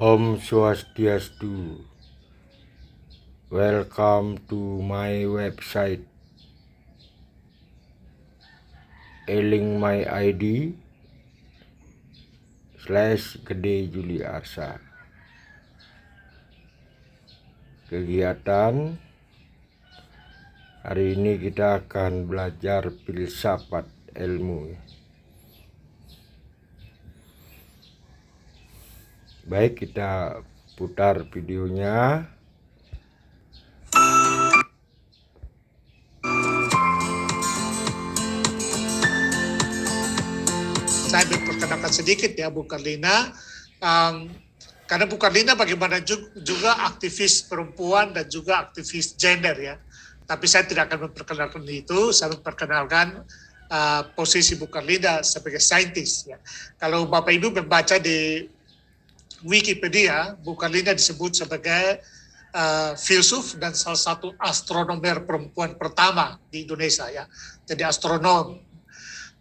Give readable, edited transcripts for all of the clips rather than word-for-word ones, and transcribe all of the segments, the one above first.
Om Swastiastu. Welcome to my website. Link my ID /Gede Juli Arsa. Kegiatan hari ini kita akan belajar filsafat ilmu. Baik, kita putar videonya. Saya memperkenalkan sedikit ya Bu Karlina, karena Bu Karlina bagaimana juga aktivis perempuan dan juga aktivis gender ya. Tapi saya tidak akan memperkenalkan itu, saya memperkenalkan posisi Bu Karlina sebagai saintis ya. Kalau Bapak Ibu membaca di Wikipedia, Bu Karlina disebut sebagai filsuf dan salah satu astronomer perempuan pertama di Indonesia ya. Jadi astronom.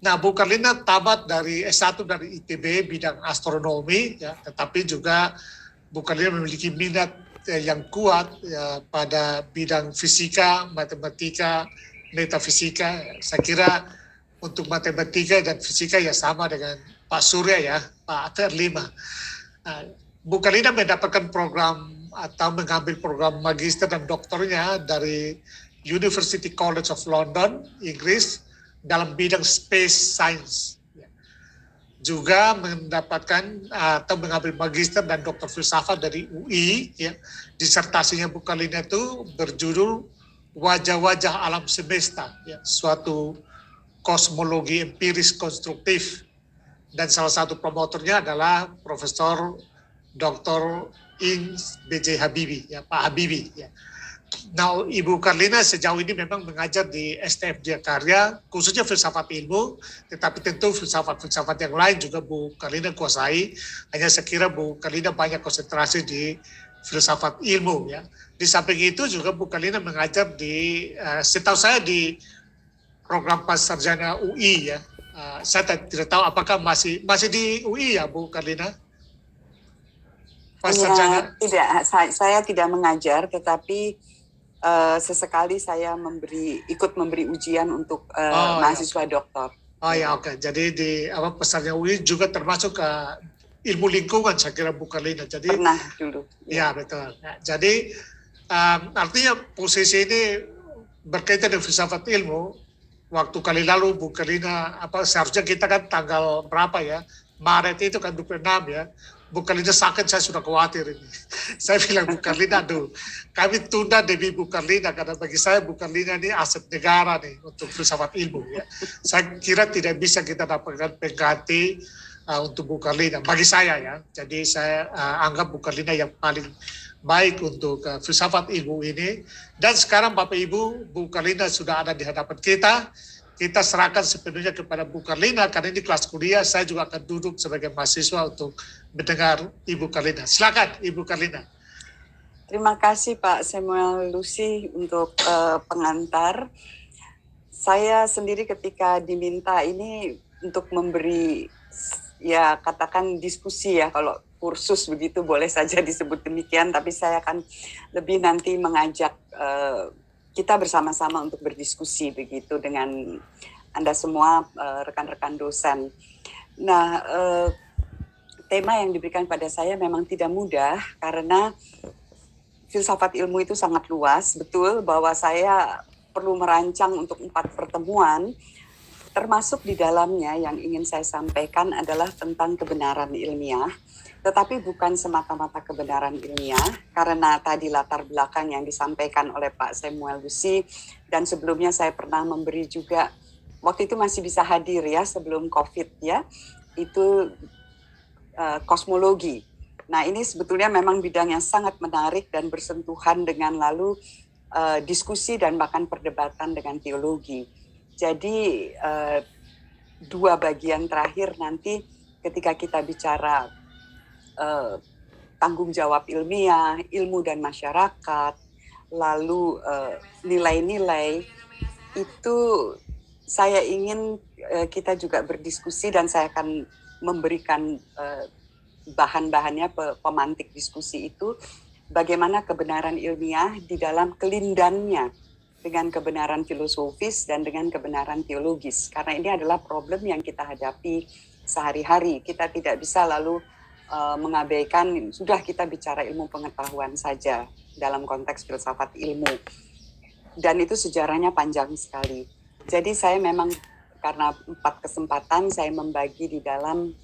Nah, Bu Karlina tamat dari S1 dari ITB bidang astronomi ya, tetapi juga Bu Karlina memiliki minat yang kuat ya, pada bidang fisika, matematika, metafisika. Saya kira untuk matematika dan fisika ya sama dengan Pak Surya ya, Pak Terlima. Bu Karlina mendapatkan program atau mengambil program magister dan doktornya dari University College of London, Inggris, dalam bidang space science. Juga mendapatkan atau mengambil magister dan doktor filsafat dari UI. Ya. Disertasinya Bu Karlina itu berjudul Wajah-wajah Alam Semesta, ya, suatu kosmologi empiris konstruktif. Dan salah satu promotornya adalah Profesor Dr. Ing B.J. Habibie, ya, Pak Habibie. Ya. Nah, Ibu Karlina sejauh ini memang mengajar di STF Jakarta, khususnya filsafat ilmu, tetapi tentu filsafat-filsafat yang lain juga Bu Karlina kuasai. Hanya saya kira Bu Karlina banyak konsentrasi di filsafat ilmu. Ya. Di samping itu juga Bu Karlina mengajar di, setahu saya di program Pasarjana UI ya. Saya tidak tahu apakah masih di UI ya Bu Karlina? Tidak, saya tidak mengajar, tetapi sesekali saya ikut memberi ujian untuk mahasiswa doktor. Oh ya, oke. Jadi di Pasarjana UI juga termasuk ke ilmu lingkungan, saya kira Bu Karlina. Jadi pernah dulu. Ya betul. Nah, jadi artinya posisi ini berkaitan dengan filsafat ilmu. Waktu kali lalu Bu Karlina seharusnya kita kan tanggal berapa ya? Maret itu kan 26 ya. Bu Karlina sakit, saya sudah khawatir ini. Saya bilang Bu Karlina, aduh, kami tunda demi Bu Karlina karena bagi saya Bu Karlina ini aset negara nih untuk filsafat ilmu ya. Saya kira tidak bisa kita dapatkan pengganti untuk Bu Karlina bagi saya ya. Jadi saya anggap Bu Karlina yang paling baik untuk filsafat ilmu ini. Dan sekarang Bapak Ibu, Bu Karlina sudah ada di hadapan kita. Kita serahkan sepenuhnya kepada Bu Karlina karena ini kelas kuliah. Saya juga akan duduk sebagai mahasiswa untuk mendengar Ibu Karlina. Silakan Ibu Karlina. Terima kasih Pak Samuel Lucy untuk pengantar. Saya sendiri ketika diminta ini untuk memberi ya katakan diskusi ya, kalau kursus begitu boleh saja disebut demikian, tapi saya akan lebih nanti mengajak kita bersama-sama untuk berdiskusi begitu dengan Anda semua rekan-rekan dosen. Nah, tema yang diberikan pada saya memang tidak mudah karena filsafat ilmu itu sangat luas. Betul bahwa saya perlu merancang untuk 4 pertemuan, termasuk di dalamnya yang ingin saya sampaikan adalah tentang kebenaran ilmiah, tetapi bukan semata-mata kebenaran ilmiah, karena tadi latar belakang yang disampaikan oleh Pak Samuel Lucy, dan sebelumnya saya pernah memberi juga, waktu itu masih bisa hadir ya sebelum COVID ya, itu kosmologi. Nah ini sebetulnya memang bidang yang sangat menarik dan bersentuhan dengan lalu diskusi dan bahkan perdebatan dengan teologi. Jadi 2 bagian terakhir nanti ketika kita bicara tanggung jawab ilmiah, ilmu dan masyarakat, lalu nilai-nilai, itu saya ingin kita juga berdiskusi dan saya akan memberikan bahan-bahannya pemantik diskusi itu bagaimana kebenaran ilmiah di dalam kelindannya dengan kebenaran filosofis dan dengan kebenaran teologis. Karena ini adalah problem yang kita hadapi sehari-hari. Kita tidak bisa lalu mengabaikan, sudah kita bicara ilmu pengetahuan saja dalam konteks filsafat ilmu. Dan itu sejarahnya panjang sekali. Jadi saya memang karena 4 kesempatan saya membagi di dalam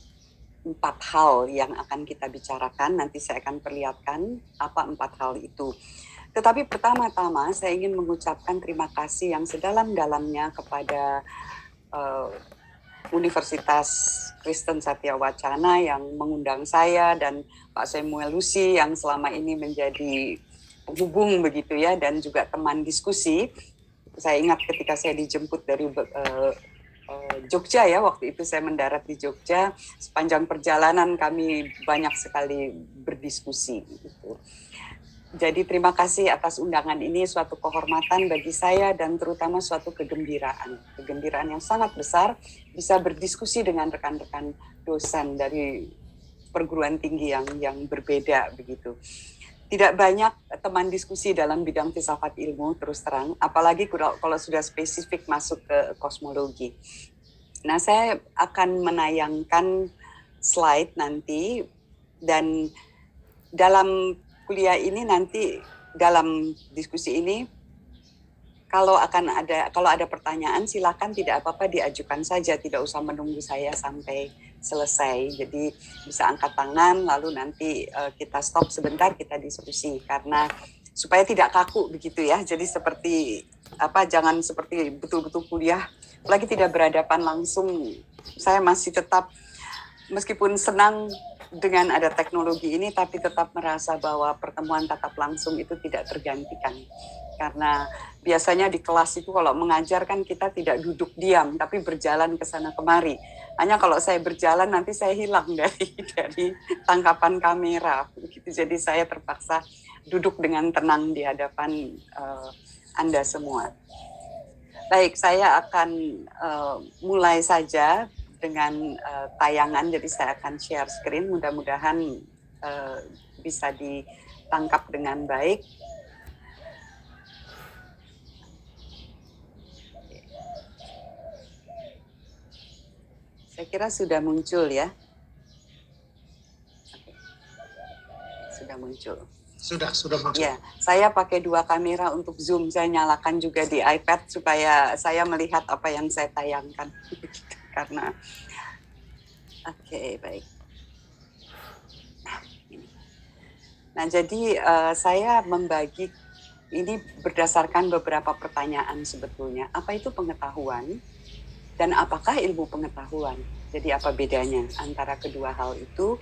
4 hal yang akan kita bicarakan. Nanti saya akan perlihatkan apa 4 hal itu. Tetapi pertama-tama saya ingin mengucapkan terima kasih yang sedalam-dalamnya kepada Universitas Kristen Satya Wacana yang mengundang saya dan Pak Samuel Lucy yang selama ini menjadi penghubung begitu ya, dan juga teman diskusi. Saya ingat ketika saya dijemput dari Jogja ya, waktu itu saya mendarat di Jogja, sepanjang perjalanan kami banyak sekali berdiskusi gitu. Jadi terima kasih atas undangan ini, suatu kehormatan bagi saya dan terutama suatu kegembiraan yang sangat besar bisa berdiskusi dengan rekan-rekan dosen dari perguruan tinggi yang berbeda begitu. Tidak banyak teman diskusi dalam bidang filsafat ilmu terus terang, apalagi kalau sudah spesifik masuk ke kosmologi. Nah, saya akan menayangkan slide nanti, dan dalam kuliah ini nanti dalam diskusi ini kalau ada pertanyaan silakan, tidak apa-apa diajukan saja, tidak usah menunggu saya sampai selesai. Jadi bisa angkat tangan lalu nanti kita stop sebentar, kita diskusi, karena supaya tidak kaku begitu ya. Jadi seperti jangan seperti betul-betul kuliah, apalagi tidak berhadapan langsung. Saya masih tetap, meskipun senang dengan ada teknologi ini, tapi tetap merasa bahwa pertemuan tatap langsung itu tidak tergantikan. Karena biasanya di kelas itu kalau mengajar kan kita tidak duduk diam, tapi berjalan ke sana kemari. Hanya kalau saya berjalan nanti saya hilang dari tangkapan kamera. Begitu. Jadi saya terpaksa duduk dengan tenang di hadapan Anda semua. Baik, saya akan mulai saja dengan tayangan. Jadi saya akan share screen, mudah-mudahan bisa ditangkap dengan baik. Saya kira sudah muncul ya. Sudah muncul. Sudah muncul. Ya, saya pakai 2 kamera untuk Zoom. Saya nyalakan juga di iPad supaya saya melihat apa yang saya tayangkan. Karena baik. Nah, jadi saya membagi ini berdasarkan beberapa pertanyaan sebetulnya. Apa itu pengetahuan dan apakah ilmu pengetahuan? Jadi apa bedanya antara kedua hal itu?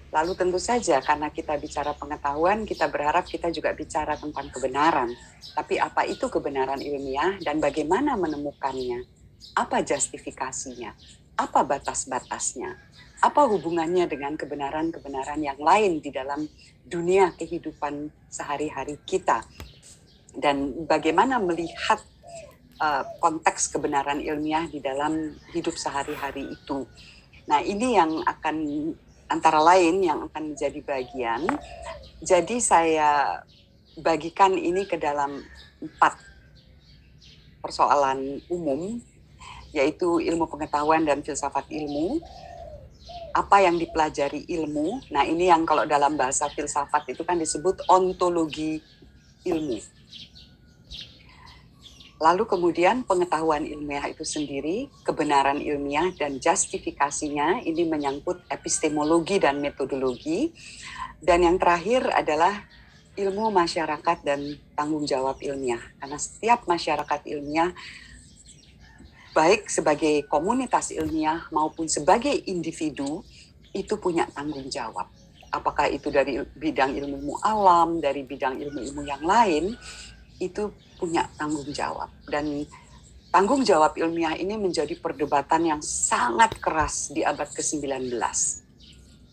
Lalu tentu saja karena kita bicara pengetahuan, kita berharap kita juga bicara tentang kebenaran. Tapi apa itu kebenaran ilmiah dan bagaimana menemukannya? Apa justifikasinya? Apa batas-batasnya? Apa hubungannya dengan kebenaran-kebenaran yang lain di dalam dunia kehidupan sehari-hari kita? Dan bagaimana melihat konteks kebenaran ilmiah di dalam hidup sehari-hari itu? Nah, ini yang akan antara lain yang akan menjadi bagian. Jadi saya bagikan ini ke dalam 4 persoalan umum, yaitu ilmu pengetahuan dan filsafat ilmu. Apa yang dipelajari ilmu? Nah, ini yang kalau dalam bahasa filsafat itu kan disebut ontologi ilmu. Lalu kemudian pengetahuan ilmiah itu sendiri, kebenaran ilmiah dan justifikasinya, ini menyangkut epistemologi dan metodologi. Dan yang terakhir adalah ilmu masyarakat dan tanggung jawab ilmiah. Karena setiap masyarakat ilmiah, baik sebagai komunitas ilmiah maupun sebagai individu, itu punya tanggung jawab. Apakah itu dari bidang ilmu alam, dari bidang ilmu-ilmu yang lain, itu punya tanggung jawab. Dan tanggung jawab ilmiah ini menjadi perdebatan yang sangat keras di abad ke-19.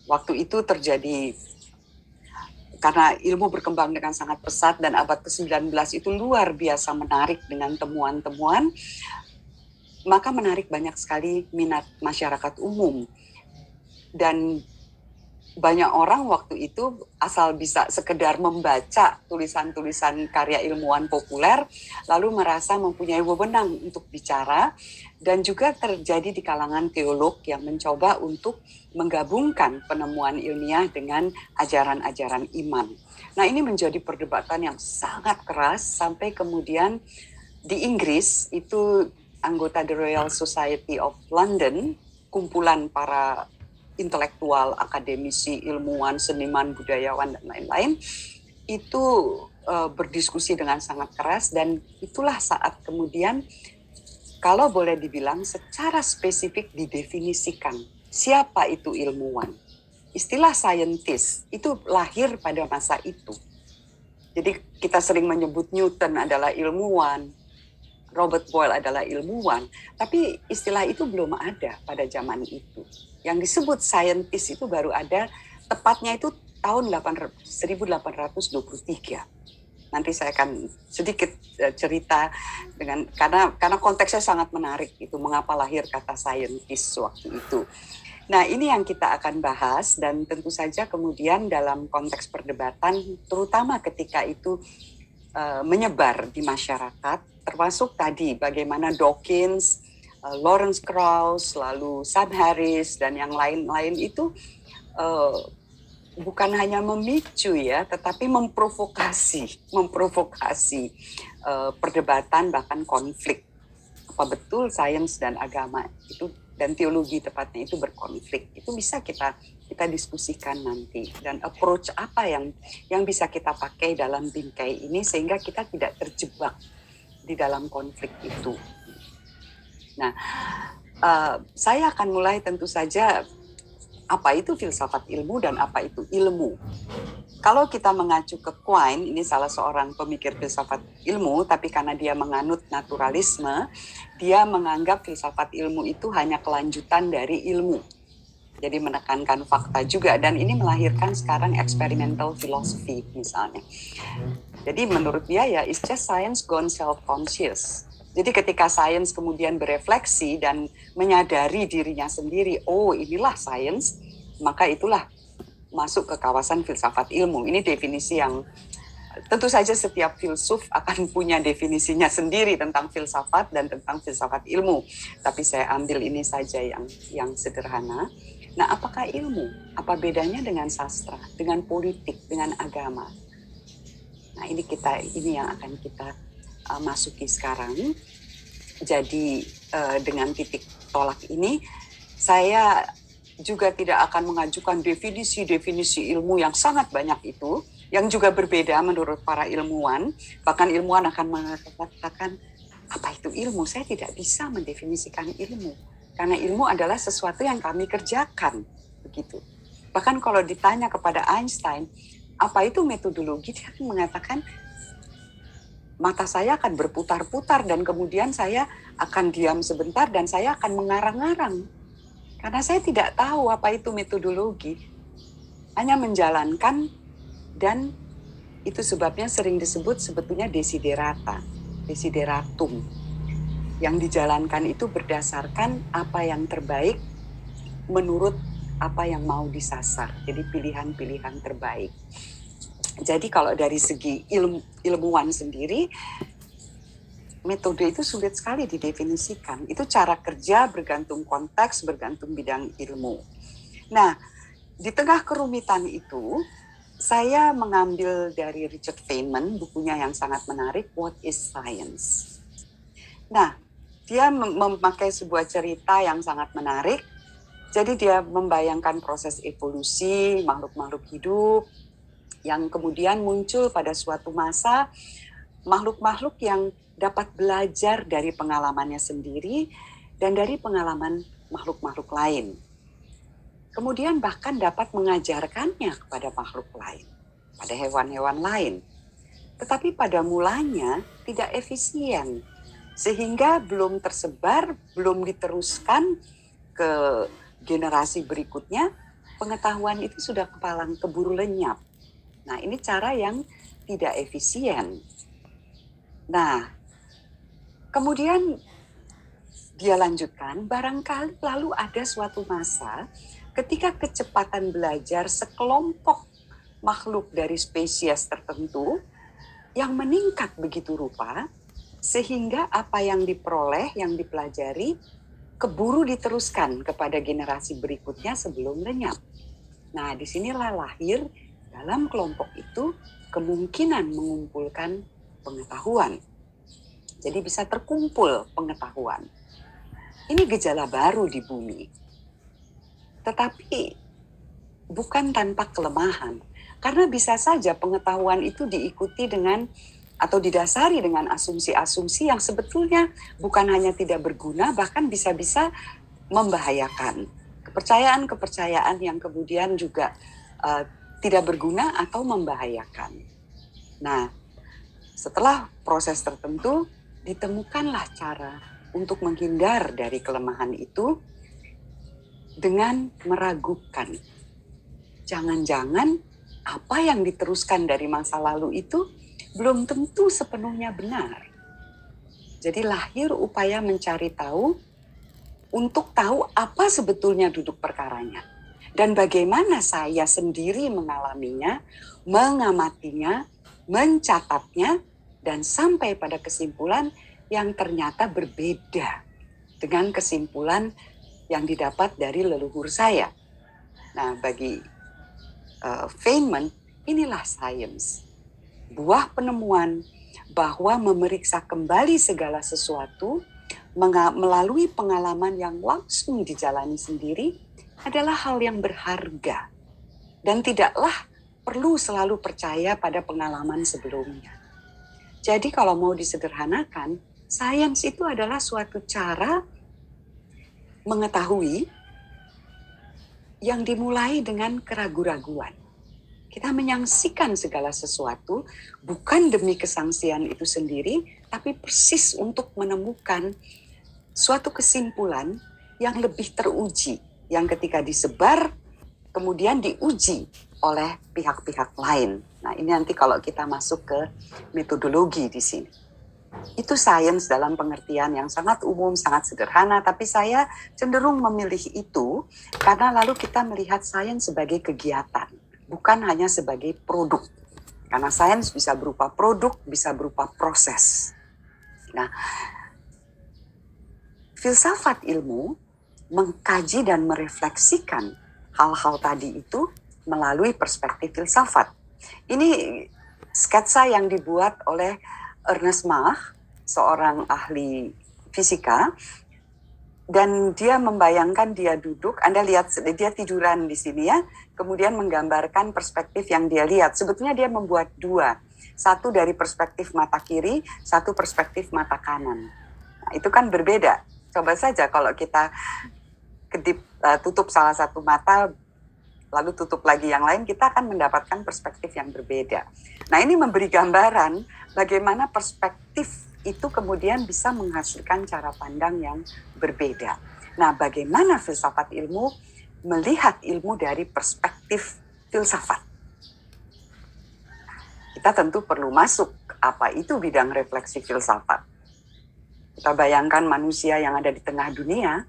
Waktu itu terjadi, karena ilmu berkembang dengan sangat pesat dan abad ke-19 itu luar biasa menarik dengan temuan-temuan, maka menarik banyak sekali minat masyarakat umum. Dan banyak orang waktu itu asal bisa sekedar membaca tulisan-tulisan karya ilmuwan populer, lalu merasa mempunyai wewenang untuk bicara, dan juga terjadi di kalangan teolog yang mencoba untuk menggabungkan penemuan ilmiah dengan ajaran-ajaran iman. Nah, ini menjadi perdebatan yang sangat keras sampai kemudian di Inggris itu anggota The Royal Society of London, kumpulan para intelektual, akademisi, ilmuwan, seniman, budayawan, dan lain-lain, itu berdiskusi dengan sangat keras, dan itulah saat kemudian, kalau boleh dibilang, secara spesifik didefinisikan siapa itu ilmuwan. Istilah scientist itu lahir pada masa itu. Jadi kita sering menyebut Newton adalah ilmuwan, Robert Boyle adalah ilmuwan, tapi istilah itu belum ada pada zaman itu. Yang disebut scientist itu baru ada, tepatnya itu tahun 1823. Nanti saya akan sedikit cerita karena konteksnya sangat menarik itu, mengapa lahir kata scientist waktu itu. Nah, ini yang kita akan bahas, dan tentu saja kemudian dalam konteks perdebatan, terutama ketika itu menyebar di masyarakat, termasuk tadi bagaimana Dawkins, Lawrence Krauss, lalu Sam Harris, dan yang lain-lain itu bukan hanya memicu ya, tetapi memprovokasi perdebatan, bahkan konflik. Apa betul sains dan agama itu, dan teologi tepatnya, itu berkonflik? Itu bisa kita diskusikan nanti, dan approach apa yang bisa kita pakai dalam bingkai ini sehingga kita tidak terjebak di dalam konflik itu. Nah, saya akan mulai tentu saja, apa itu filsafat ilmu dan apa itu ilmu. Kalau kita mengacu ke Quine, ini salah seorang pemikir filsafat ilmu, tapi karena dia menganut naturalisme, dia menganggap filsafat ilmu itu hanya kelanjutan dari ilmu. Jadi menekankan fakta juga, dan ini melahirkan sekarang experimental philosophy misalnya. Jadi menurut dia ya, it's just science gone self-conscious. Jadi ketika sains kemudian berefleksi dan menyadari dirinya sendiri, oh inilah sains, maka itulah masuk ke kawasan filsafat ilmu. Ini definisi yang tentu saja setiap filsuf akan punya definisinya sendiri tentang filsafat dan tentang filsafat ilmu. Tapi saya ambil ini saja yang sederhana. Nah, apakah ilmu? Apa bedanya dengan sastra, dengan politik, dengan agama? Nah, ini yang akan kita masuki sekarang. Jadi dengan titik tolak ini, saya juga tidak akan mengajukan definisi-definisi ilmu yang sangat banyak itu, yang juga berbeda menurut para ilmuwan. Bahkan ilmuwan akan mengatakan, apa itu ilmu? Saya tidak bisa mendefinisikan ilmu, karena ilmu adalah sesuatu yang kami kerjakan, begitu. Bahkan kalau ditanya kepada Einstein, apa itu metodologi, dia akan mengatakan, mata saya akan berputar-putar dan kemudian saya akan diam sebentar dan saya akan mengarang-arang. Karena saya tidak tahu apa itu metodologi, hanya menjalankan, dan itu sebabnya sering disebut sebetulnya desiderata, desideratum. Yang dijalankan itu berdasarkan apa yang terbaik menurut apa yang mau disasar. Jadi pilihan-pilihan terbaik. Jadi kalau dari segi ilmuwan sendiri, metode itu sulit sekali didefinisikan. Itu cara kerja bergantung konteks, bergantung bidang ilmu. Nah, di tengah kerumitan itu, saya mengambil dari Richard Feynman, bukunya yang sangat menarik, What is Science? Nah, dia memakai sebuah cerita yang sangat menarik. Jadi dia membayangkan proses evolusi makhluk-makhluk hidup yang kemudian muncul pada suatu masa, makhluk-makhluk yang dapat belajar dari pengalamannya sendiri dan dari pengalaman makhluk-makhluk lain. Kemudian bahkan dapat mengajarkannya kepada makhluk lain, pada hewan-hewan lain. Tetapi pada mulanya tidak efisien, sehingga belum tersebar, belum diteruskan ke generasi berikutnya, pengetahuan itu sudah kepalang, keburu lenyap. Nah, ini cara yang tidak efisien. Nah, kemudian dia lanjutkan, barangkali lalu ada suatu masa ketika kecepatan belajar sekelompok makhluk dari spesies tertentu yang meningkat begitu rupa, sehingga apa yang diperoleh, yang dipelajari, keburu diteruskan kepada generasi berikutnya sebelum lenyap. Nah, disinilah lahir dalam kelompok itu kemungkinan mengumpulkan pengetahuan. Jadi bisa terkumpul pengetahuan. Ini gejala baru di bumi. Tetapi bukan tanpa kelemahan. Karena bisa saja pengetahuan itu diikuti dengan atau didasari dengan asumsi-asumsi yang sebetulnya bukan hanya tidak berguna, bahkan bisa-bisa membahayakan. Kepercayaan-kepercayaan yang kemudian juga tidak berguna atau membahayakan. Nah, setelah proses tertentu, ditemukanlah cara untuk menghindar dari kelemahan itu dengan meragukan. Jangan-jangan apa yang diteruskan dari masa lalu itu belum tentu sepenuhnya benar. Jadi lahir upaya mencari tahu untuk tahu apa sebetulnya duduk perkaranya. Dan bagaimana saya sendiri mengalaminya, mengamatinya, mencatatnya, dan sampai pada kesimpulan yang ternyata berbeda dengan kesimpulan yang didapat dari leluhur saya. Nah, bagi Feynman, inilah sains. Buah penemuan bahwa memeriksa kembali segala sesuatu melalui pengalaman yang langsung dijalani sendiri adalah hal yang berharga. Dan tidaklah perlu selalu percaya pada pengalaman sebelumnya. Jadi kalau mau disederhanakan, sains itu adalah suatu cara mengetahui yang dimulai dengan keraguan-raguan. Kita menyangsikan segala sesuatu bukan demi kesangsian itu sendiri, tapi persis untuk menemukan suatu kesimpulan yang lebih teruji, yang ketika disebar kemudian diuji oleh pihak-pihak lain. Nah, ini nanti kalau kita masuk ke metodologi di sini. Itu sains dalam pengertian yang sangat umum, sangat sederhana, tapi saya cenderung memilih itu karena lalu kita melihat sains sebagai kegiatan, bukan hanya sebagai produk. Karena sains bisa berupa produk, bisa berupa proses. Nah, filsafat ilmu mengkaji dan merefleksikan hal-hal tadi itu melalui perspektif filsafat. Ini sketsa yang dibuat oleh Ernest Mach, seorang ahli fisika, dan dia membayangkan dia duduk, Anda lihat dia tiduran di sini ya, kemudian menggambarkan perspektif yang dia lihat. Sebetulnya dia membuat dua, satu dari perspektif mata kiri, satu perspektif mata kanan. Nah, itu kan berbeda. Coba saja kalau kita tutup salah satu mata, lalu tutup lagi yang lain, kita akan mendapatkan perspektif yang berbeda. Nah, ini memberi gambaran bagaimana perspektif itu kemudian bisa menghasilkan cara pandang yang berbeda. Nah, bagaimana filsafat ilmu melihat ilmu dari perspektif filsafat? Kita tentu perlu masuk apa itu bidang refleksi filsafat. Kita bayangkan manusia yang ada di tengah dunia,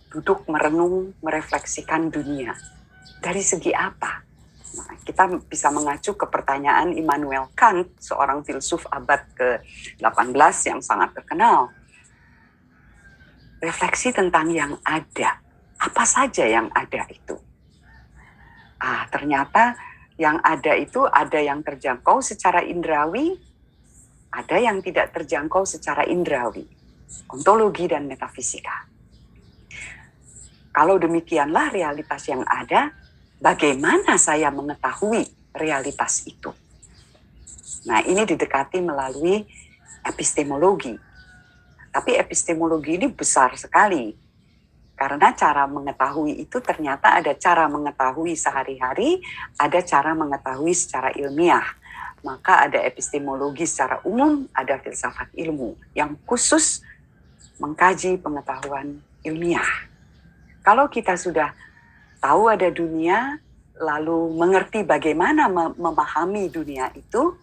duduk merenung, merefleksikan dunia. Dari segi apa? Nah, kita bisa mengacu ke pertanyaan Immanuel Kant, seorang filsuf abad ke-18 yang sangat terkenal. Refleksi tentang yang ada. Apa saja yang ada itu? Ternyata yang ada itu ada yang terjangkau secara indrawi, ada yang tidak terjangkau secara indrawi. Ontologi dan metafisika. Kalau demikianlah realitas yang ada, bagaimana saya mengetahui realitas itu? Nah, ini didekati melalui epistemologi. Tapi epistemologi ini besar sekali. Karena cara mengetahui itu ternyata ada cara mengetahui sehari-hari, ada cara mengetahui secara ilmiah. Maka ada epistemologi secara umum, ada filsafat ilmu yang khusus mengkaji pengetahuan ilmiah. Kalau kita sudah tahu ada dunia, lalu mengerti bagaimana memahami dunia itu,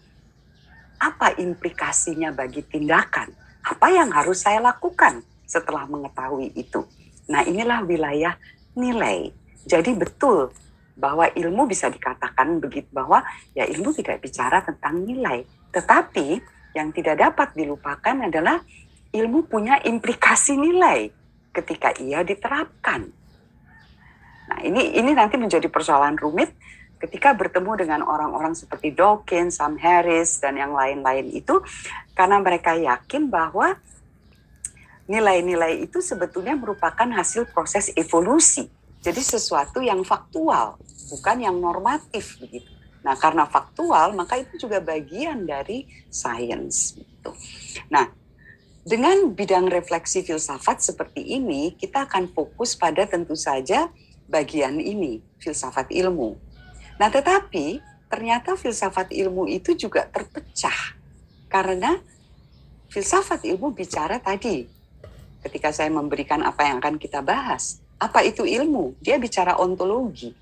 apa implikasinya bagi tindakan? Apa yang harus saya lakukan setelah mengetahui itu? Nah, inilah wilayah nilai. Jadi betul bahwa ilmu bisa dikatakan begitu, bahwa ya ilmu tidak bicara tentang nilai. Tetapi yang tidak dapat dilupakan adalah ilmu punya implikasi nilai ketika ia diterapkan. Nah, ini nanti menjadi persoalan rumit ketika bertemu dengan orang-orang seperti Dawkins, Sam Harris, dan yang lain-lain itu, karena mereka yakin bahwa nilai-nilai itu sebetulnya merupakan hasil proses evolusi. Jadi sesuatu yang faktual, bukan yang normatif begitu. Nah, karena faktual, maka itu juga bagian dari sains. Gitu. Nah, dengan bidang refleksi filsafat seperti ini, kita akan fokus pada tentu saja bagian ini, filsafat ilmu. Nah, tetapi ternyata filsafat ilmu itu juga terpecah. Karena filsafat ilmu bicara tadi, ketika saya memberikan apa yang akan kita bahas, apa itu ilmu? Dia bicara ontologi.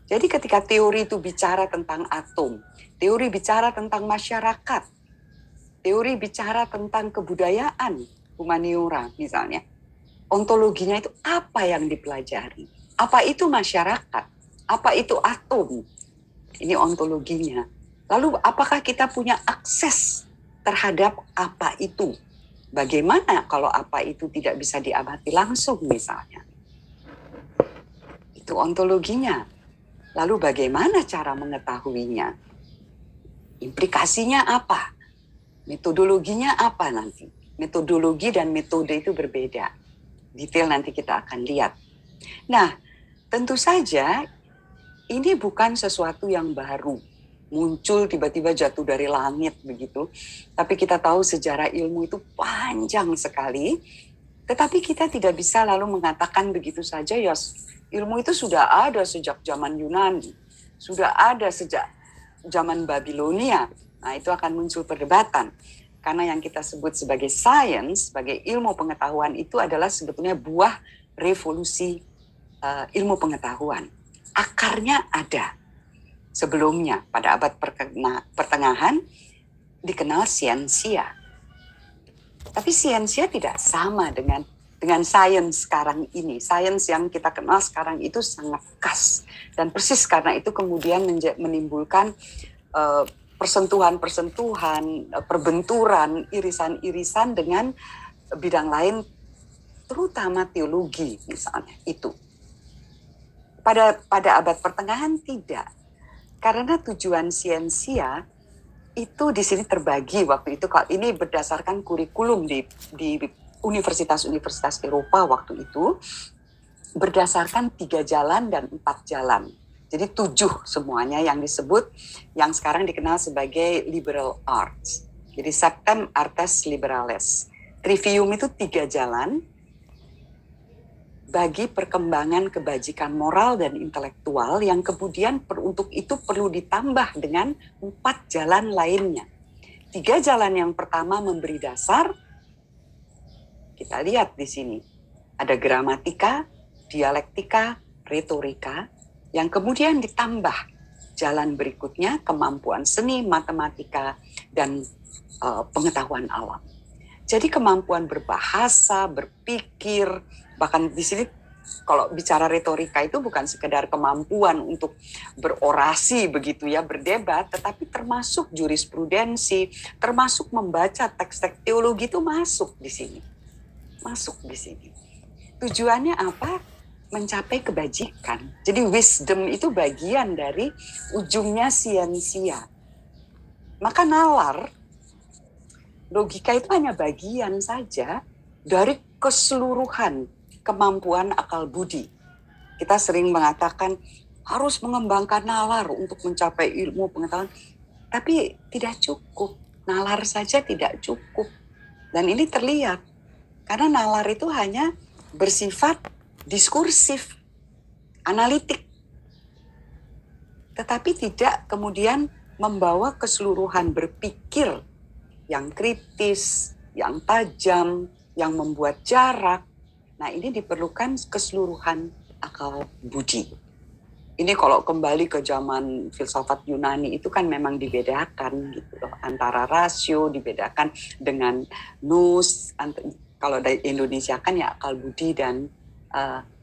Jadi ketika teori itu bicara tentang atom, teori bicara tentang masyarakat, teori bicara tentang kebudayaan, humaniora misalnya. Ontologinya itu apa yang dipelajari? Apa itu masyarakat? Apa itu atom? Ini ontologinya. Lalu apakah kita punya akses terhadap apa itu? Bagaimana kalau apa itu tidak bisa diamati langsung misalnya? Itu ontologinya. Lalu bagaimana cara mengetahuinya? Implikasinya apa? Metodologinya apa nanti? Metodologi dan metode itu berbeda. Detail nanti kita akan lihat. Nah, tentu saja ini bukan sesuatu yang baru. Muncul tiba-tiba jatuh dari langit begitu. Tapi kita tahu sejarah ilmu itu panjang sekali. Tetapi kita tidak bisa lalu mengatakan begitu saja, ya ilmu itu sudah ada sejak zaman Yunani. Sudah ada sejak zaman Babilonia. Nah, itu akan muncul perdebatan. Karena yang kita sebut sebagai sains, sebagai ilmu pengetahuan itu adalah sebetulnya buah revolusi ilmu pengetahuan. Akarnya ada. Sebelumnya, pada abad pertengahan, dikenal siensia. Tapi siensia tidak sama dengan sains sekarang ini. Sains yang kita kenal sekarang itu sangat khas. Dan persis karena itu kemudian menimbulkan persentuhan-persentuhan, perbenturan, irisan-irisan dengan bidang lain, terutama teologi misalnya itu. Pada abad pertengahan tidak. Karena tujuan siensia itu di sini terbagi waktu itu. Ini berdasarkan kurikulum di universitas-universitas Eropa waktu itu, berdasarkan 3 jalan dan 4 jalan. Jadi 7 semuanya yang disebut, yang sekarang dikenal sebagai liberal arts. Jadi Septem Artes Liberales. Trivium itu 3 jalan bagi perkembangan kebajikan moral dan intelektual yang kemudian untuk itu perlu ditambah dengan 4 jalan lainnya. 3 jalan yang pertama memberi dasar, kita lihat di sini. Ada gramatika, dialektika, retorika, yang kemudian ditambah jalan berikutnya kemampuan seni, matematika, dan pengetahuan alam. Jadi kemampuan berbahasa, berpikir, bahkan di sini kalau bicara retorika itu bukan sekedar kemampuan untuk berorasi begitu ya, berdebat, tetapi termasuk jurisprudensi, termasuk membaca teks-teks teologi itu masuk di sini. Masuk di sini. Tujuannya apa? Mencapai kebajikan. Jadi wisdom itu bagian dari ujungnya siensia. Maka nalar, logika itu hanya bagian saja dari keseluruhan kemampuan akal budi. Kita sering mengatakan harus mengembangkan nalar untuk mencapai ilmu pengetahuan. Tapi tidak cukup. Nalar saja tidak cukup. Dan ini terlihat. Karena nalar itu hanya bersifat diskursif, analitik. Tetapi tidak kemudian membawa keseluruhan berpikir yang kritis, yang tajam, yang membuat jarak. Nah, ini diperlukan keseluruhan akal budi. Ini kalau kembali ke zaman filsafat Yunani itu kan memang dibedakan gitu loh, antara rasio dibedakan dengan nous, kalau dari Indonesia kan ya akal budi dan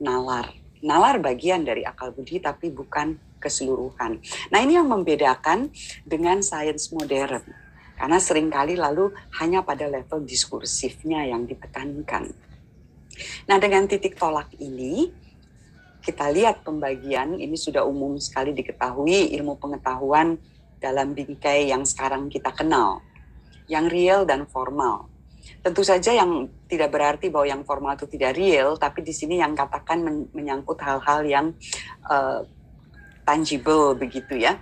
nalar nalar bagian dari akal budi tapi bukan keseluruhan. Nah, ini yang membedakan dengan sains modern. Karena seringkali lalu hanya pada level diskursifnya yang ditekankan. Nah, dengan titik tolak ini, kita lihat pembagian, ini sudah umum sekali diketahui ilmu pengetahuan dalam bingkai yang sekarang kita kenal. Yang real dan formal. Tentu saja yang tidak berarti bahwa yang formal itu tidak real, tapi di sini yang katakan menyangkut hal-hal yang tangible begitu ya.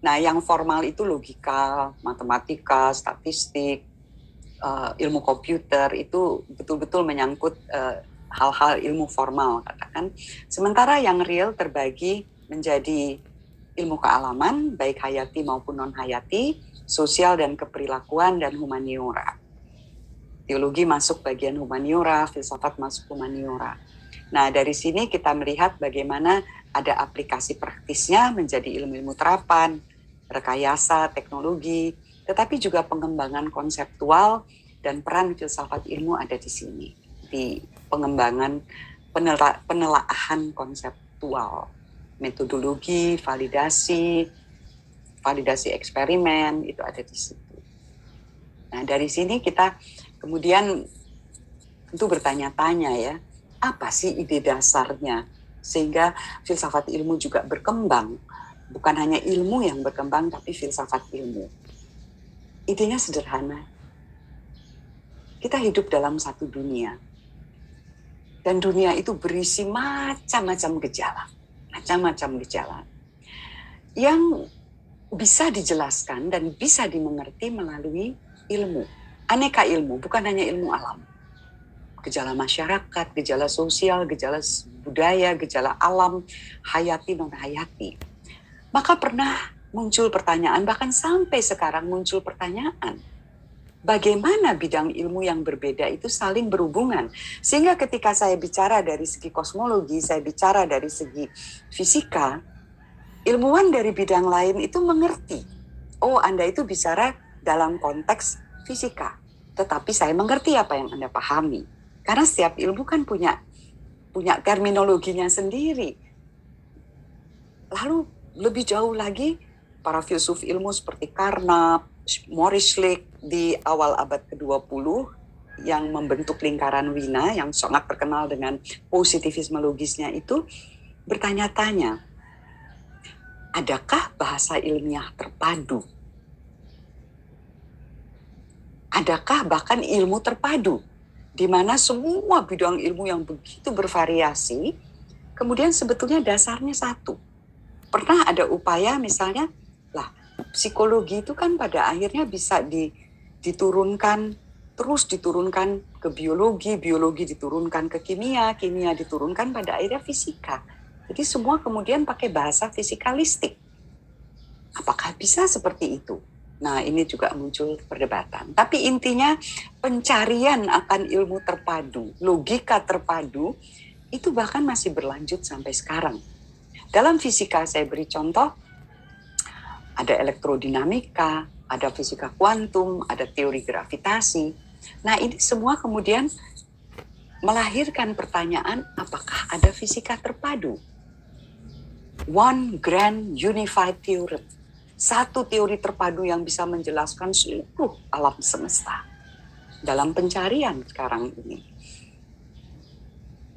Nah, yang formal itu logika, matematika, statistik, ilmu komputer itu betul-betul menyangkut hal-hal ilmu formal katakan. Sementara yang real terbagi menjadi ilmu kealaman, baik hayati maupun non-hayati, sosial dan keperilakuan, dan humaniora. Teologi masuk bagian humaniora, filsafat masuk humaniora. Nah, dari sini kita melihat bagaimana ada aplikasi praktisnya menjadi ilmu-ilmu terapan, rekayasa, teknologi, tetapi juga pengembangan konseptual dan peran filsafat ilmu ada di sini, di pengembangan penelaahan konseptual, metodologi, validasi eksperimen, itu ada di situ. Nah, dari sini kita kemudian tentu bertanya-tanya ya, apa sih ide dasarnya? Sehingga filsafat ilmu juga berkembang. Bukan hanya ilmu yang berkembang, tapi filsafat ilmu. Idenya sederhana. Kita hidup dalam satu dunia. Dan dunia itu berisi macam-macam gejala. Yang bisa dijelaskan dan bisa dimengerti melalui ilmu. Aneka ilmu, bukan hanya ilmu alam. Gejala masyarakat, gejala sosial, gejala budaya, gejala alam, hayati, non-hayati. Maka pernah muncul pertanyaan, bahkan sampai sekarang muncul pertanyaan, bagaimana bidang ilmu yang berbeda itu saling berhubungan. Sehingga ketika saya bicara dari segi kosmologi, saya bicara dari segi fisika, ilmuwan dari bidang lain itu mengerti. Oh, Anda itu bicara dalam konteks fisika. Tetapi saya mengerti apa yang Anda pahami. Karena setiap ilmu kan punya terminologinya sendiri. Lalu lebih jauh lagi, para filsuf ilmu seperti Carnap, Maurice Schlick di awal abad ke-20 yang membentuk lingkaran Wina yang sangat terkenal dengan positivisme logisnya itu bertanya-tanya, adakah bahasa ilmiah terpadu? Adakah bahkan ilmu terpadu, di mana semua bidang ilmu yang begitu bervariasi, kemudian sebetulnya dasarnya satu. Pernah ada upaya misalnya, psikologi itu kan pada akhirnya bisa diturunkan, terus diturunkan ke biologi, biologi diturunkan ke kimia, kimia diturunkan pada akhirnya fisika. Jadi semua kemudian pakai bahasa fisikalistik. Apakah bisa seperti itu? Nah, ini juga muncul perdebatan. Tapi intinya pencarian akan ilmu terpadu, logika terpadu, itu bahkan masih berlanjut sampai sekarang. Dalam fisika saya beri contoh, ada elektrodinamika, ada fisika kuantum, ada teori gravitasi. Nah, ini semua kemudian melahirkan pertanyaan, apakah ada fisika terpadu? One grand unified theorem. Satu teori terpadu yang bisa menjelaskan seluruh alam semesta. Dalam pencarian sekarang ini.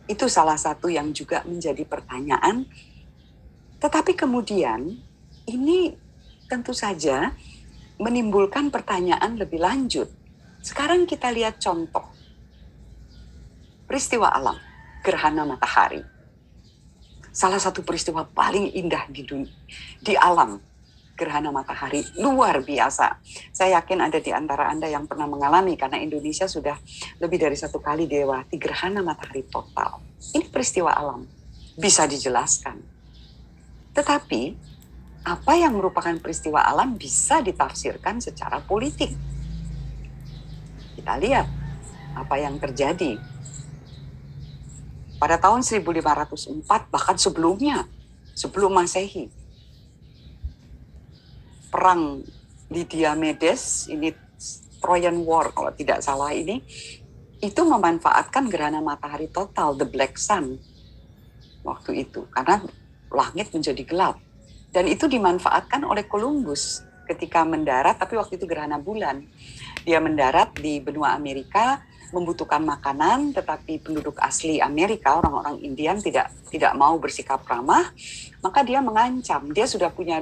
Itu salah satu yang juga menjadi pertanyaan. Tetapi kemudian ini tentu saja menimbulkan pertanyaan lebih lanjut. Sekarang kita lihat contoh. Peristiwa alam, gerhana matahari. Salah satu peristiwa paling indah di alam, gerhana matahari, luar biasa. Saya yakin ada di antara Anda yang pernah mengalami, karena Indonesia sudah lebih dari 1 kali dilewati gerhana matahari total. Ini peristiwa alam, bisa dijelaskan. Tetapi, apa yang merupakan peristiwa alam bisa ditafsirkan secara politik. Kita lihat apa yang terjadi. Pada tahun 1504, bahkan sebelumnya, sebelum Masehi, perang Lydia Medes, ini Trojan War kalau tidak salah ini, itu memanfaatkan gerhana matahari total, the Black Sun. waktu itu karena langit menjadi gelap. Dan itu dimanfaatkan oleh Columbus ketika mendarat, tapi waktu itu gerhana bulan. Dia mendarat di benua Amerika, membutuhkan makanan, tetapi penduduk asli Amerika, orang-orang Indian tidak mau bersikap ramah, maka dia mengancam. Dia sudah punya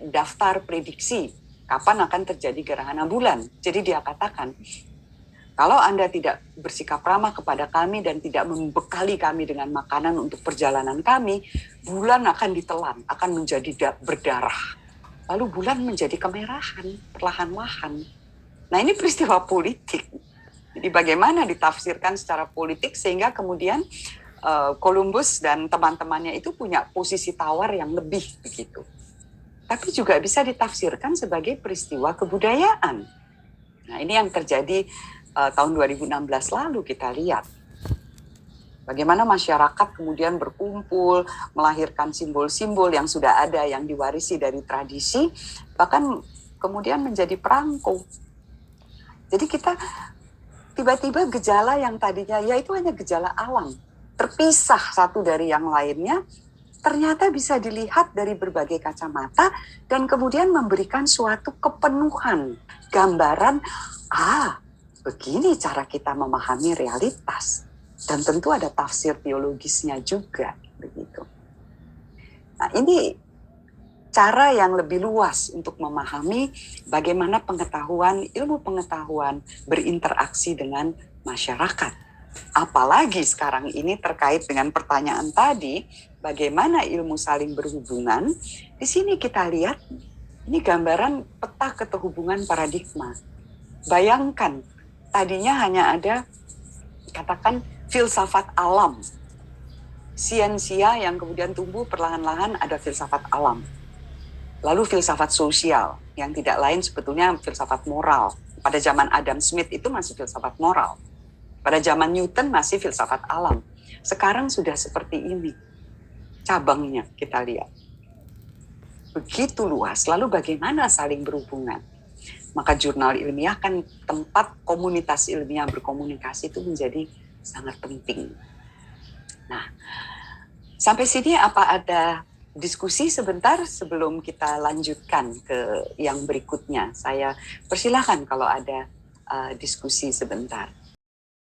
daftar prediksi kapan akan terjadi gerhana bulan. Jadi dia katakan, kalau Anda tidak bersikap ramah kepada kami dan tidak membekali kami dengan makanan untuk perjalanan kami, bulan akan ditelan, akan menjadi berdarah. Lalu bulan menjadi kemerahan, perlahan-lahan. Nah, ini peristiwa politik. Jadi bagaimana ditafsirkan secara politik sehingga kemudian Columbus dan teman-temannya itu punya posisi tawar yang lebih begitu. Tapi juga bisa ditafsirkan sebagai peristiwa kebudayaan. Nah, ini yang terjadi tahun 2016 lalu kita lihat. Bagaimana masyarakat kemudian berkumpul, melahirkan simbol-simbol yang sudah ada, yang diwarisi dari tradisi, bahkan kemudian menjadi perangko. Jadi kita tiba-tiba gejala yang tadinya ya itu hanya gejala alam, terpisah satu dari yang lainnya, ternyata bisa dilihat dari berbagai kacamata dan kemudian memberikan suatu kepenuhan, gambaran, begini cara kita memahami realitas. Dan tentu ada tafsir teologisnya juga, begitu. Nah, ini cara yang lebih luas untuk memahami bagaimana ilmu pengetahuan berinteraksi dengan masyarakat. Apalagi sekarang ini terkait dengan pertanyaan tadi, bagaimana ilmu saling berhubungan. Di sini kita lihat, ini gambaran peta keterhubungan paradigma. Bayangkan, tadinya hanya ada, katakan, filsafat alam. Siensia yang kemudian tumbuh perlahan-lahan ada filsafat alam. Lalu filsafat sosial, yang tidak lain sebetulnya filsafat moral. Pada zaman Adam Smith itu masih filsafat moral. Pada zaman Newton masih filsafat alam. Sekarang sudah seperti ini. Cabangnya kita lihat. Begitu luas. Lalu bagaimana saling berhubungan? Maka jurnal ilmiah kan tempat komunitas ilmiah berkomunikasi itu menjadi sangat penting. Nah, sampai sini apa ada diskusi sebentar sebelum kita lanjutkan ke yang berikutnya? Saya persilahkan kalau ada diskusi sebentar.